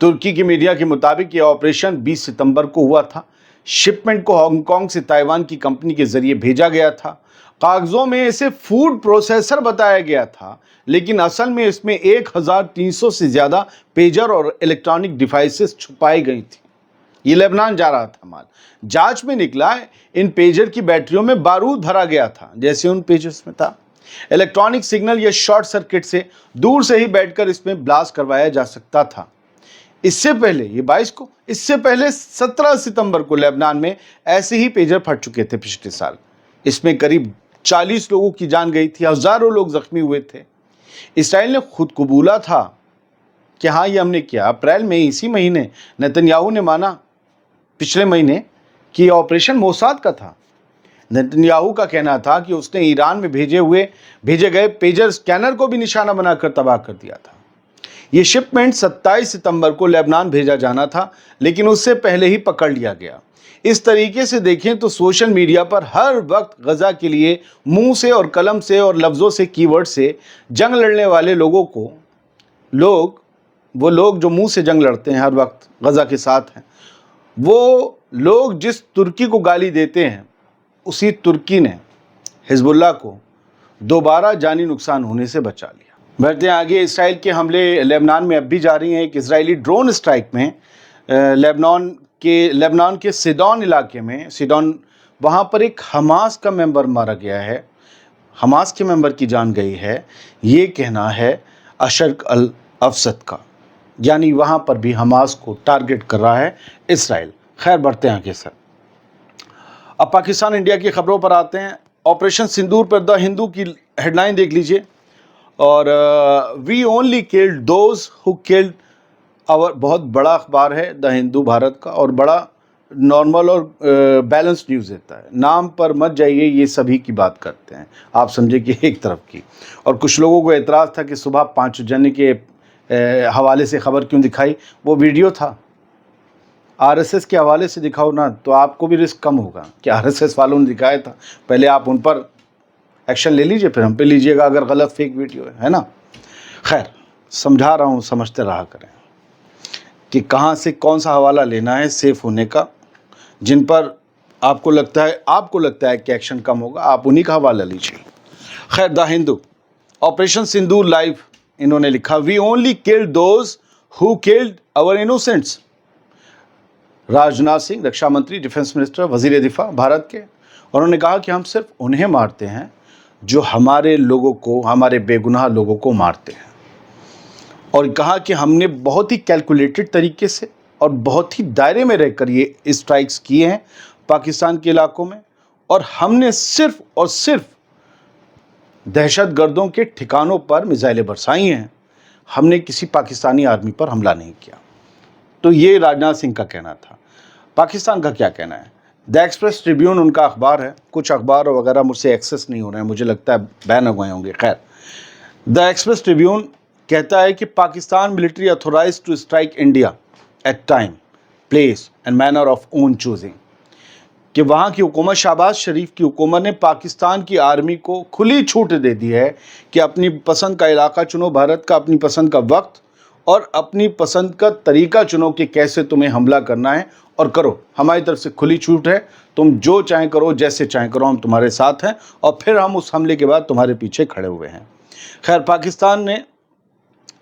तुर्की की मीडिया के मुताबिक ये ऑपरेशन 20 सितंबर को हुआ था। शिपमेंट को हांगकांग से ताइवान की कंपनी के जरिए भेजा गया था। कागजों में इसे फूड प्रोसेसर बताया गया था, लेकिन असल में इसमें 1300 से ज्यादा पेजर और इलेक्ट्रॉनिक डिवाइसेस छुपाई गई थी। ये लेबनान जा रहा था माल। जांच में निकला इन पेजर की बैटरियों में बारूद भरा गया था, जैसे उन पेजर्स में था। इलेक्ट्रॉनिक सिग्नल या शॉर्ट सर्किट से दूर से ही बैठकर इसमें ब्लास्ट करवाया जा सकता था। इससे पहले ये 22 को, इससे पहले 17 सितंबर को लेबनान में ऐसे ही पेजर फट चुके थे पिछले साल। इसमें करीब 40 लोगों की जान गई थी, हजारों लोग जख्मी हुए थे। इसराइल ने खुद कबूला था कि हाँ ये हमने किया। अप्रैल में इसी महीने नेतन्याहू ने माना, पिछले महीने, कि ऑपरेशन मोसाद का था। नेतन्याहू का कहना था कि उसने ईरान में भेजे गए पेजर स्कैनर को भी निशाना बनाकर तबाह कर दिया था। ये शिपमेंट 27 सितंबर को लेबनान भेजा जाना था, लेकिन उससे पहले ही पकड़ लिया गया। इस तरीके से देखें तो सोशल मीडिया पर हर वक्त गजा के लिए मुंह से और कलम से और लफ्ज़ों से, कीवर्ड से जंग लड़ने वाले लोगों को, वो लोग जो मुंह से जंग लड़ते हैं, हर वक्त गजा के साथ हैं, वो लोग जिस तुर्की को गाली देते हैं, उसी तुर्की ने हिजबुल्लाह को दोबारा जानी नुकसान होने से बचा लिया। बढ़ते हैं आगे। इसराइल के हमले लेबनान में अब भी जारी हैं। एक इजरायली ड्रोन स्ट्राइक में लेबनान के सिडोन इलाके में, वहाँ पर एक हमास का मेंबर मारा गया है। हमास के मेंबर की जान गई है, ये कहना है अशरक अल अफसद का। यानी वहाँ पर भी हमास को टारगेट कर रहा है इसराइल। खैर, बढ़ते हैं आगे सर। अब पाकिस्तान इंडिया की खबरों पर आते हैं। ऑपरेशन सिंदूर पर द हिंदू की हेडलाइन देख लीजिए। और we only killed those who killed our, बहुत बड़ा अखबार है द हिंदू भारत का, और बड़ा नॉर्मल और बैलेंस न्यूज़ देता है। नाम पर मत जाइए, ये सभी की बात करते हैं, आप समझे कि एक तरफ की। और कुछ लोगों को एतराज़ था कि सुबह पांचजन्य के हवाले से खबर क्यों दिखाई। वो वीडियो था, आरएसएस के हवाले से दिखाओ ना, तो आपको भी रिस्क कम होगा कि आरएसएस वालों ने दिखाया था। पहले आप उन पर एक्शन ले लीजिए, फिर हम पे लीजिएगा अगर गलत फेक वीडियो है ना। खैर, समझा रहा हूँ, समझते रहा करें कि कहाँ से कौन सा हवाला लेना है सेफ होने का। जिन पर आपको लगता है कि एक्शन कम होगा, आप उन्हीं का हवाला लीजिए। खैर, the Hindu, operation Sindoor live, इन्होंने लिखा, we only killed those who killed our innocents. Rajnath Singh, रक्षा मंत्री, डिफेंस मिनिस्टर, वजीर दिफा भारत के, उन्होंने कहा कि हम सिर्फ उन्हें मारते हैं जो हमारे लोगों को, हमारे बेगुनाह लोगों को मारते हैं। और कहा कि हमने बहुत ही कैलकुलेटेड तरीके से और बहुत ही दायरे में रहकर ये स्ट्राइक्स किए हैं पाकिस्तान के इलाकों में, और हमने सिर्फ और सिर्फ दहशतगर्दों के ठिकानों पर मिसाइलें बरसाई हैं। हमने किसी पाकिस्तानी आर्मी पर हमला नहीं किया। तो ये राजनाथ सिंह का कहना था। पाकिस्तान का क्या कहना है? द एक्सप्रेस ट्रिब्यून उनका अखबार है। कुछ अखबार वगैरह मुझसे एक्सेस नहीं हो रहे हैं, मुझे लगता है बैन हो गए होंगे। खैर, द एक्सप्रेस ट्रिब्यून कहता है कि Pakistan military authorise to strike India at time, place and manner of own choosing, कि वहाँ की हुकूमत, शहबाज शरीफ की हुकूमत ने पाकिस्तान की आर्मी को खुली छूट दे दी है कि अपनी पसंद का इलाका चुनो, भारत का, अपनी पसंद का वक्त और अपनी पसंद का तरीका चुनो कि कैसे तुम्हें हमला करना है, और करो। हमारी तरफ से खुली छूट है, तुम जो चाहें करो, जैसे चाहें करो, हम तुम्हारे साथ हैं, और फिर हम उस हमले के बाद तुम्हारे पीछे खड़े हुए हैं। खैर, पाकिस्तान ने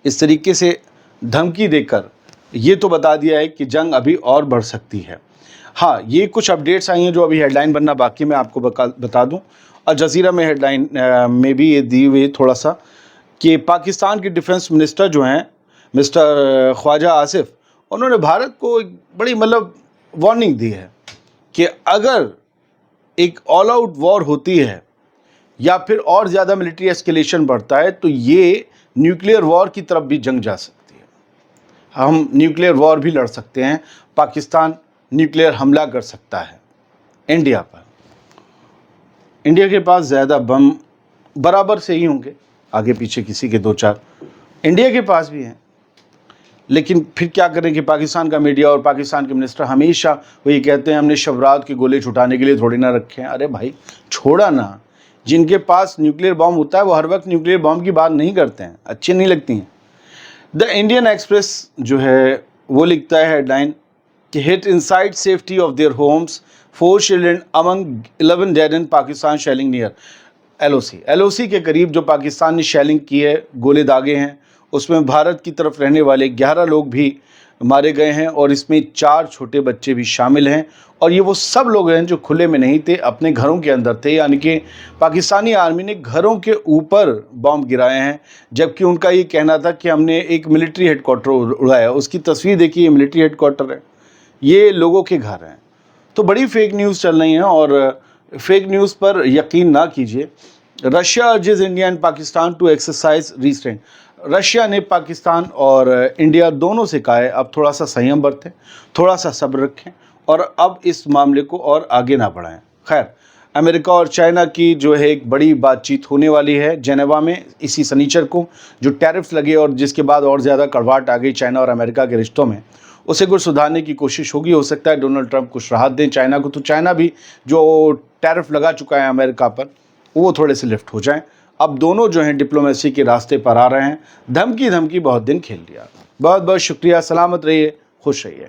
इस तरीके से धमकी देकर ये तो बता दिया है कि जंग अभी और बढ़ सकती है। हाँ, ये कुछ अपडेट्स आई हैं जो अभी हेडलाइन बनना बाकी, मैं आपको बता दूं। अल जज़ीरा में हेडलाइन में भी ये दी हुई थोड़ा सा, कि पाकिस्तान के डिफेंस मिनिस्टर जो हैं मिस्टर ख्वाजा आसिफ, उन्होंने भारत को एक बड़ी वार्निंग दी है कि अगर एक ऑल आउट वॉर होती है या फिर और ज़्यादा मिलिट्री एस्केलेशन बढ़ता है, तो ये न्यूक्लियर वॉर की तरफ भी जंग जा सकती है। हम न्यूक्लियर वॉर भी लड़ सकते हैं, पाकिस्तान न्यूक्लियर हमला कर सकता है इंडिया पर। इंडिया के पास ज़्यादा बम बराबर से ही होंगे, आगे पीछे किसी के दो चार इंडिया के पास भी हैं, लेकिन फिर क्या करें कि पाकिस्तान का मीडिया और पाकिस्तान के मिनिस्टर हमेशा वही कहते हैं, हमने शवरात के गोले छुटाने के लिए थोड़ी ना रखे हैं। अरे भाई, छोड़ा ना। जिनके पास न्यूक्लियर बॉम्ब होता है वो हर वक्त न्यूक्लियर बॉम्ब की बात नहीं करते हैं, अच्छी नहीं लगती हैं। द इंडियन एक्सप्रेस जो है वो लिखता है हेडलाइन कि hit inside safety of their homes, 4 children among 11 dead in Pakistan shelling near LOC के करीब जो पाकिस्तान ने शेलिंग की है, गोले दागे हैं, उसमें भारत की तरफ रहने वाले 11 लोग भी मारे गए हैं और इसमें 4 छोटे बच्चे भी शामिल हैं। और ये वो सब लोग हैं जो खुले में नहीं थे, अपने घरों के अंदर थे, यानी कि पाकिस्तानी आर्मी ने घरों के ऊपर बॉम्ब गिराए हैं, जबकि उनका ये कहना था कि हमने एक मिलिट्री हेडक्वार्टर उड़ाया। उसकी तस्वीर देखिए, ये मिलिट्री हेडक्वार्टर है, ये लोगों के घर हैं। तो बड़ी फेक न्यूज़ चल रही हैं और फेक न्यूज़ पर यकीन ना कीजिए। Russia urges India and Pakistan to exercise restraint. Russia ने पाकिस्तान और इंडिया दोनों से कहा है अब थोड़ा सा संयम बरतें, थोड़ा सा सब्र रखें और अब इस मामले को और आगे ना बढ़ाएं। खैर, अमेरिका और चाइना की जो है एक बड़ी बातचीत होने वाली है जेनेवा में इसी शनिचर को। जो टैरिफ्स लगे और जिसके बाद और ज़्यादा कड़वाहट आ गई चाइना और अमेरिका के रिश्तों में, उसे कुछ सुधारने की कोशिश होगी। हो सकता है डोनाल्ड ट्रंप कुछ राहत दें चाइना को, तो चाइना भी जो टैरिफ लगा चुका है अमेरिका पर, वो थोड़े से लिफ्ट हो जाएं। अब दोनों जो हैं डिप्लोमेसी के रास्ते पर आ रहे हैं। धमकी बहुत दिन खेल लिया। बहुत बहुत शुक्रिया। सलामत रहिए, खुश रहिए।